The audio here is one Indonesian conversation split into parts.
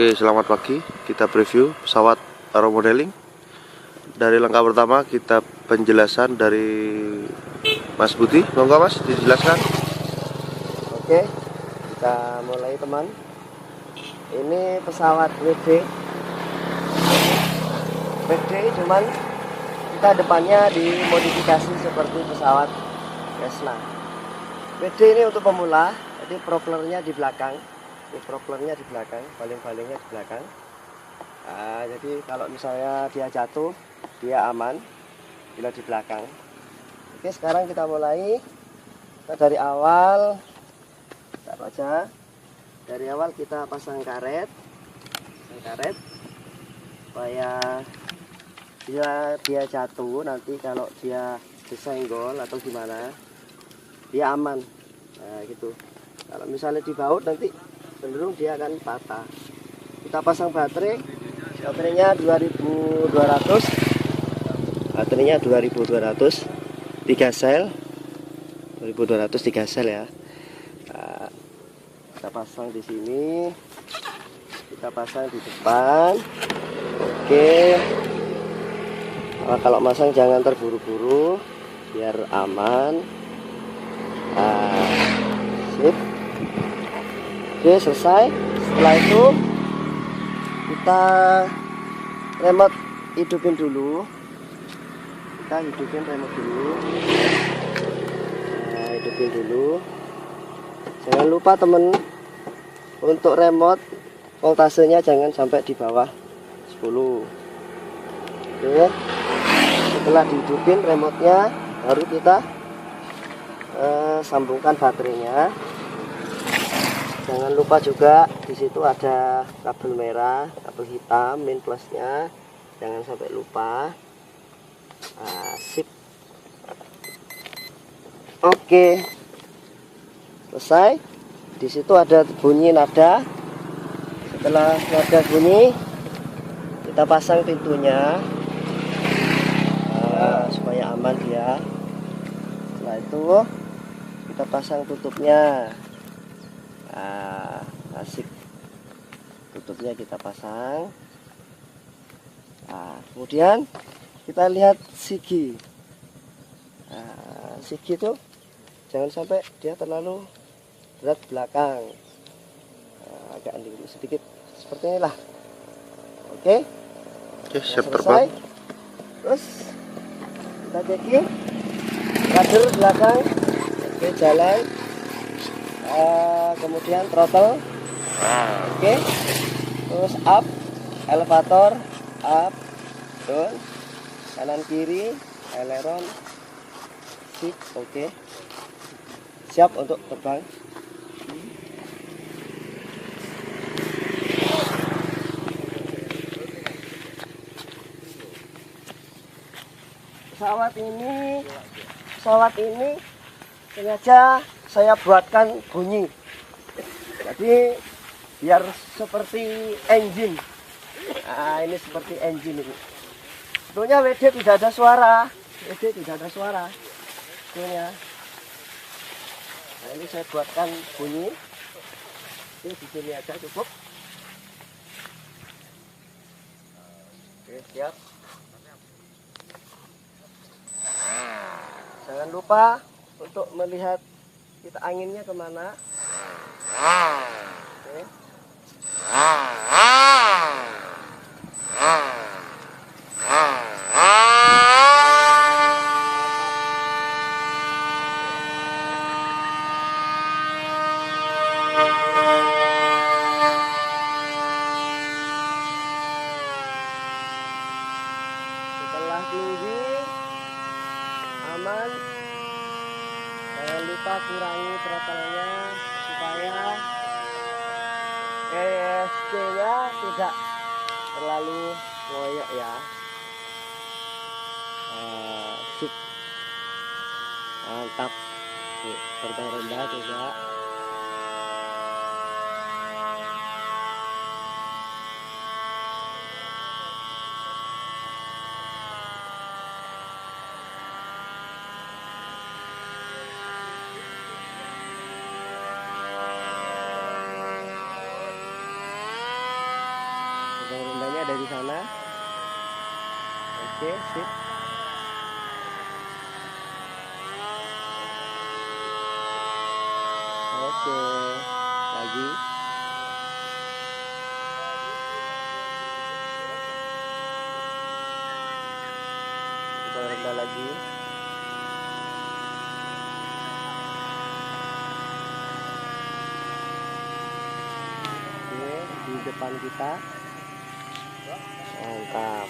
Oke, selamat pagi. Kita preview pesawat Aero Modeling. Dari langkah pertama kita penjelasan dari Mas Budi. Monggo Mas, dijelaskan. Oke, kita mulai teman. Ini pesawat WD cuman kita depannya dimodifikasi seperti pesawat Cessna. WD ini untuk pemula, jadi propellernya di belakang. Ini propellernya di belakang, baling-balingnya di belakang. Nah, jadi kalau misalnya dia jatuh, dia aman bila di belakang. Oke, sekarang kita mulai. Kita dari awal, kita baca. Dari awal kita pasang karet, supaya dia jatuh nanti kalau dia disenggol atau gimana, dia aman. Nah, gitu. Kalau misalnya dibaut nanti cenderung dia akan patah. Kita pasang baterainya 2200, 3 sel, 2200 3 sel ya. Nah, kita pasang di sini, kita pasang di depan. Oke. Nah, kalau masang jangan terburu-buru biar aman. Nah, sip. Oke, selesai. Setelah itu kita remote hidupin dulu. Kita hidupin remote dulu. Nah, hidupin dulu. Jangan lupa temen, untuk remote voltasenya jangan sampai di bawah 10. Oke. Setelah dihidupin remote-nya, baru kita sambungkan baterainya. Jangan lupa juga di situ ada kabel merah, kabel hitam, min plusnya. Jangan sampai lupa. Nah, sip. Oke. Selesai. Di situ ada bunyi nada. Setelah nada bunyi, kita pasang pintunya supaya aman dia. Setelah itu kita pasang tutupnya. Nah, asik. Tutupnya kita pasang. Nah, kemudian kita lihat sigi. Nah, sigi itu jangan sampai dia terlalu berat belakang. Nah, agak dulu sedikit seperti inilah. Oke. Oke, siap selesai. terbang. Terus kita checking rudder belakang. Oke, jalan. Kemudian throttle. Oke. Terus up, elevator, up, down, kanan kiri, aileron, seat. Oke. Siap untuk terbang. Pesawat ini sengaja saya buatkan bunyi, jadi biar seperti engine. Nah, ini seperti engine ini. Sebetulnya WD tidak ada suara, sebetulnya. Nah, ini saya buatkan bunyi. Ini di sini aja cukup. Oke, siap. Jangan lupa untuk melihat kita anginnya kemana. Oke. Setelah tinggi, aman. Jangan lupa kurangi throttle-nya supaya ESC-nya tidak terlalu ngoyak ya. Sip. Mantap. Terbang rendah juga. dari sana. Oke, sip. Oke, lagi. Kita rendah lagi. Oke, di depan kita. Mantap.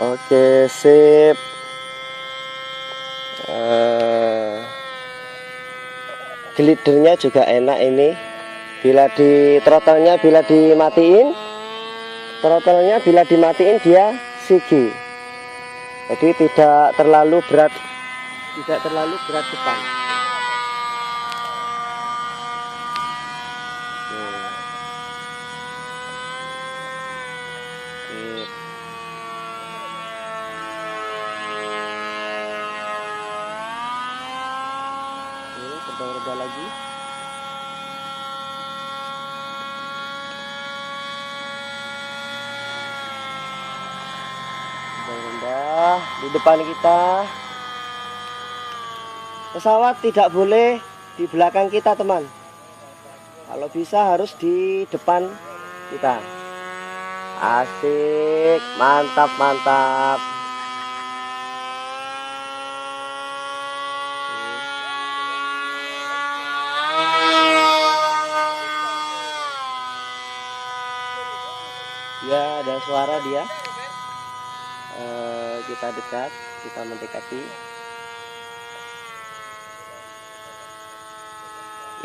Oke, sip. Glidernya juga enak ini. Bila di throttle-nya bila dimatiin, dia sigi. Jadi tidak terlalu berat depan. Sip. Terbang rendah lagi. Terbang rendah di depan kita. Pesawat tidak boleh di belakang kita, teman. Kalau bisa harus di depan kita. Asik, mantap, mantap. Ya, ada suara dia. Kita dekat, kita mendekati.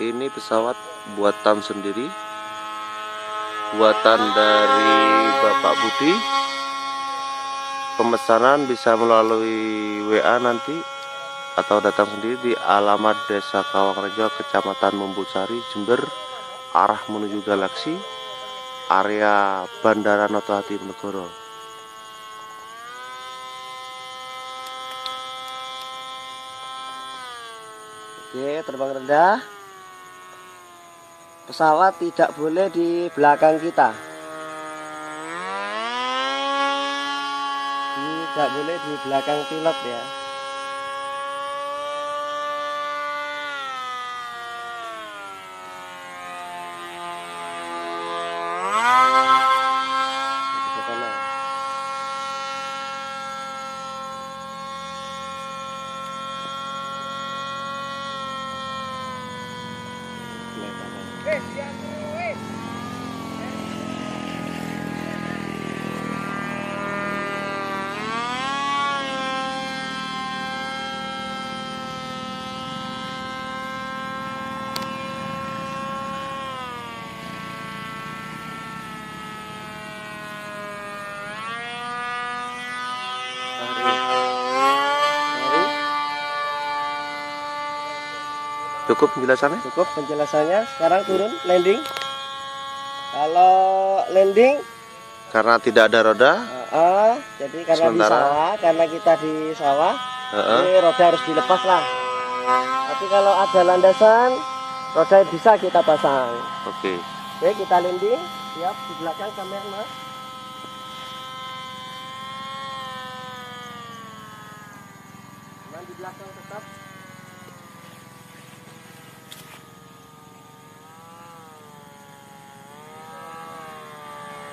Ini pesawat buatan sendiri, buatan dari Bapak Budi. Pemesanan bisa melalui WA nanti atau datang sendiri di alamat Desa Kawangrejo, Kecamatan Mumbusari, Jember, arah menuju Galaksi, area Bandara Noto Hadinegoro. Oke, terbang rendah. Pesawat tidak boleh di belakang kita. Tidak boleh di belakang pilot ya. Cukup penjelasannya? Cukup penjelasannya. Sekarang turun landing. Kalau landing Karena tidak ada roda, jadi karena di sawah, karena kita di sawah, ini roda harus dilepas lah. Tapi kalau ada landasan, roda bisa kita pasang. Oke. Oke, kita landing. Siap, di belakang kamera, Mas. Cuman di belakang tetap.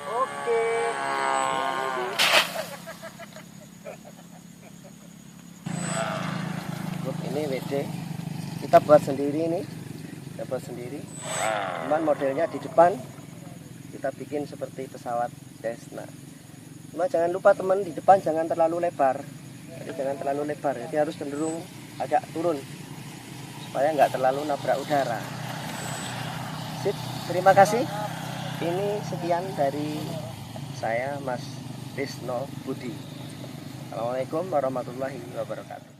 Oke. Ini WD kita buat sendiri nih, kita buat sendiri. Cuman modelnya di depan kita bikin seperti pesawat Cessna. Cuma jangan lupa teman, di depan jangan terlalu lebar. Jadi jangan terlalu lebar, jadi harus cenderung agak turun supaya nggak terlalu nabrak udara. Sip, terima kasih. Ini sekian dari saya, Mas Tisno Budi. Assalamualaikum warahmatullahi wabarakatuh.